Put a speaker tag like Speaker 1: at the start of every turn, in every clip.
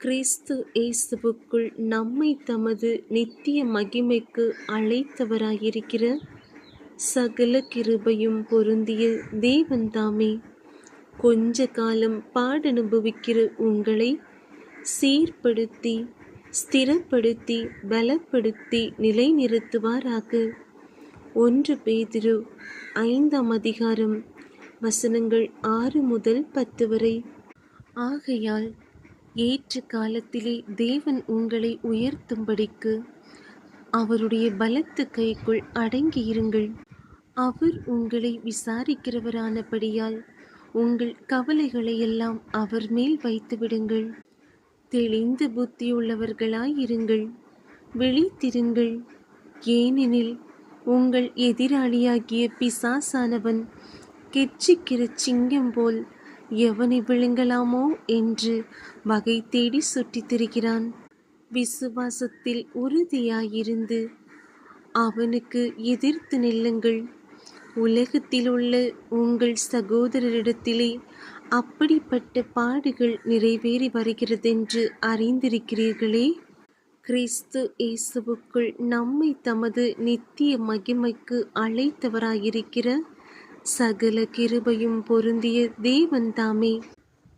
Speaker 1: கிறிஸ்து இயேசுவுக்குள் நம்மை தமது நித்திய மகிமைக்கு அழைத்தவராயிருக்கிற சகல கிருபையும் பொருந்திய தேவன் தாமே கொஞ்ச காலம் பாடனுபவிக்கிற உங்களை சீர்படுத்தி ஸ்திரப்படுத்தி பலப்படுத்தி நிலைநிறுத்துவாராக. 1 பேதுரு 5ஆம் அதிகாரம் வசனங்கள் 6 முதல் 10 வரை. ஆகையால் ஏற்ற காலத்திலே தேவன் உங்களை உயர்த்தும்படிக்கு அவருடைய பலத்த கைக்குள் அடங்கியிருங்கள். அவர் உங்களை விசாரிக்கிறவரானபடியால் உங்கள் கவலைகளையெல்லாம் அவர் மேல் வைத்துவிடுங்கள். தெளிந்த புத்தியுள்ளவர்களாயிருங்கள், விழித்திருங்கள். ஏனெனில் உங்கள் எதிராளியாகிய பிசாசானவன் கெர்ச்சிக்கிற சிங்கம் போல் எவனை விழுங்கலாமோ என்று வகை தேடி சுற்றித் திரிகிறான். விசுவாசத்தில் உறுதியாயிருந்து அவனுக்கு எதிர்த்து நில்லுங்கள். உலகத்திலுள்ள உங்கள் சகோதரரிடத்திலே அப்படிப்பட்ட பாடுகள் நிறைவேறி வருகிறதென்று அறிந்திருக்கிறீர்களே. கிறிஸ்து இயேசுவுக்குள் நம்மை தமது நித்திய மகிமைக்கு அழைத்தவராயிருக்கிற சகல கிருபையும் பொருந்திய தேவன் தாமே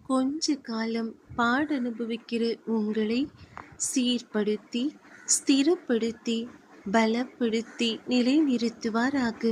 Speaker 1: கொஞ்ச காலம் பாடனுபவிக்கிற உங்களை சீர்படுத்தி ஸ்திரப்படுத்தி பலப்படுத்தி நிலைநிறுத்துவாராக.